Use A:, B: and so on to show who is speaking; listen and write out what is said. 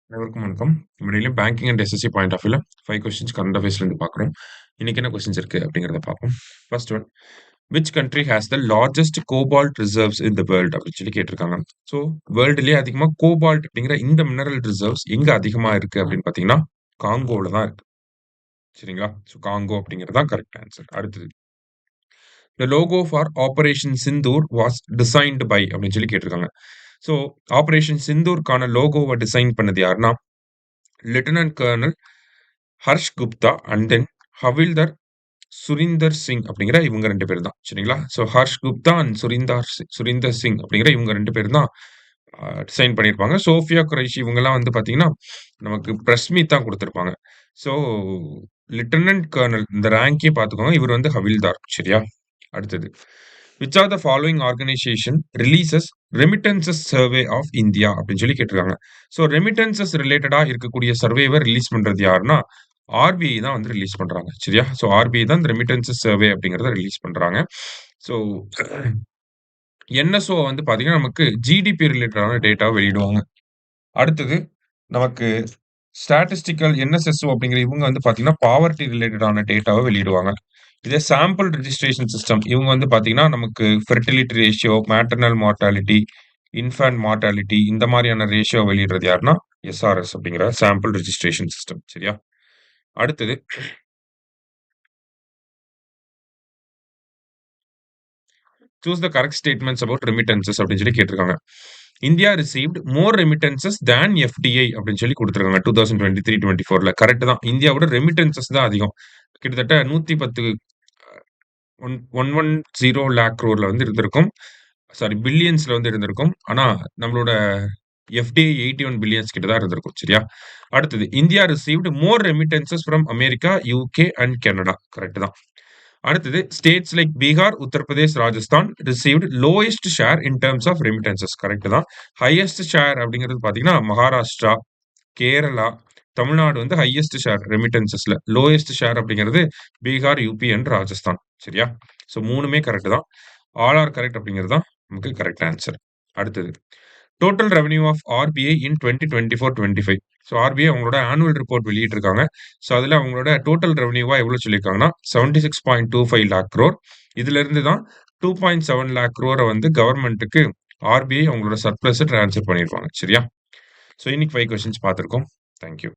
A: அனைவருக்கும் வணக்கம். நம்ம டெய்லியும் banking and SSC point of வியூல 5 கொஸ்டின்ஸ் கரண்ட் அஃபேர்ஸ்லேருந்து பார்க்குறோம். இன்னைக்கு என்ன கொஸ்டின்ஸ் இருக்கு அப்படிங்கிறத பார்ப்போம். First one, which country has the largest cobalt reserves in the world அப்படின்னு சொல்லி கேட்டிருக்காங்க. ஸோ வேர்ல்டுலேயே அதிகமாக கோபால்ட் அப்படிங்கிற இந்த மினரல் ரிசர்வ்ஸ் எங்க அதிகமா இருக்கு அப்படின்னு பார்த்தீங்கன்னா காங்கோல தான் இருக்கு. சரிங்களா? ஸோ காங்கோ அப்படிங்கிறது தான் கரெக்ட் ஆன்சர். அடுத்தது, the logo for operation Sindoor was designed by அப்படின்னு சொல்லி கேட்டிருக்காங்க. ஸோ ஆபரேஷன் சிந்தூர்க்கான லோகோவை டிசைன் பண்ணது யாருன்னா lieutenant colonel Harsh Gupta and then havildar Surinder Singh அப்படிங்கிற இவங்க 2 பேர் தான். சரிங்களா? ஸோ ஹர்ஷ் குப்தா அண்ட் சுரிந்தர் சிங் அப்படிங்கிற இவங்க 2 பேர் தான் டிசைன் பண்ணியிருப்பாங்க. சோஃபியா குரைஷி இவங்கலாம் வந்து பார்த்தீங்கன்னா, நமக்கு பிரஸ் மீட் தான் குடுத்திருப்பாங்க. ஸோ லெப்டினன்ட் கர்னல் இந்த ரேங்க்கே பார்த்துக்கோங்க. இவர் வந்து ஹவில்தார். சரியா? அடுத்தது, which are the following organisation releases remittances survey of India அப்படின்னு சொல்லி கேட்டிருக்காங்க. ஸோ ரெமிட்டன்சஸ் ரிலேட்டடா இருக்கக்கூடிய சர்வேவை ரிலீஸ் பண்றது யாருன்னா, ஆர்பிஐ தான் வந்து ரிலீஸ் பண்றாங்க. சரியா? ஸோ ஆர்பிஐ தான் இந்த ரெமிட்டன்சஸ் சர்வே அப்படிங்கிறத ரிலீஸ் பண்றாங்க. ஸோ என்எஸ்ஓ வந்து பார்த்தீங்கன்னா, நமக்கு ஜிடிபி ரிலேட்டடான டேட்டாவ வெளியிடுவாங்க. அடுத்தது, நமக்கு ஸ்டாட்டிஸ்டிக்கல் என்எஸ்எஸ்ஓ அப்படிங்கிற இவங்க வந்து பார்த்தீங்கன்னா, பாவர்ட்டி ரிலேட்டடான டேட்டாவ வெளியிடுவாங்க. இதே சாம்பிள் ரிஜிஸ்ட்ரேஷன் சிஸ்டம் இவங்க வந்து பார்த்தீங்கன்னா, நமக்கு fertility ratio, maternal mortality, infant mortality இந்த மாரியான ரேஷியோ வெளியிடுறது யாருன்னா, எஸ்ஆர்எஸ் அப்படிங்கிற சாம்பிள் ரிஜிஸ்ட்ரேஷன் சிஸ்டம். சரியா? அடுத்தது, choose the correct statements about remittances அப்படின்னு சொல்லி கேட்டிருக்காங்க. இந்தியா ரிசீவ்ட் மோர் ரெமிட்டன்சஸ் தேன் எஃப்டிஐ அப்படின்னு சொல்லி குடுத்துருக்காங்க. 2023-24ல கரெக்ட் தான். இந்தியாவோட ரெமிட்டன்சஸ் தான் அதிகம். கிட்டத்தட்ட 110 110 லேக் க்ரோர்ல வந்து இருந்திருக்கும். சாரி பில்லியன்ஸ்ல வந்து இருந்திருக்கும். ஆனா நம்மளோட எஃப்டிஐ 81 பில்லியன்ஸ் கிட்ட தான் இருந்திருக்கும். சரியா? அடுத்தது, India received more remittances from America, UK and Canada. Correct தான். அடுத்தது, states like Bihar, Uttar Pradesh, Rajasthan received lowest share in terms of remittances. Correct தான். ஹையஸ்ட் ஷேர் அப்படிங்கிறது பார்த்தீங்கன்னா, மகாராஷ்டிரா, கேரளா, தமிழ்நாடு வந்து ஹையஸ்ட் ஷேர் ரெமிட்டன்சஸ்ல. லோயஸ்ட் ஷேர் அப்படிங்கிறது பீகார், யுபி அண்ட் ராஜஸ்தான். சரியா? ஸோ 3மே கரெக்ட் தான். ஆல் ஆர் கரெக்ட் அப்படிங்கிறது தான் நமக்கு கரெக்ட் ஆன்சர். அடுத்தது, total revenue of RBI in 2024-25. So RBI அவங்களோட ஆனுவல் ரிப்போர்ட் வெளியிட்டிருக்காங்க. ஸோ அதுல அவங்களோட டோட்டல் ரெவென்யூவா எவ்வளவு சொல்லியிருக்காங்கன்னா 76.25 லேக் குரோர். இதுல இருந்து தான் 2.7 லேக் குரோர வந்து கவர்மெண்ட்டுக்கு ஆர்பிஐ அவங்களோட சர்ப்ளஸ ட்ரான்ஸ்ஃபர் பண்ணியிருப்பாங்க. சரியா? ஸோ இன்னைக்கு 5 கொஸ்டின்ஸ் பார்த்திருக்கோம். Thank you.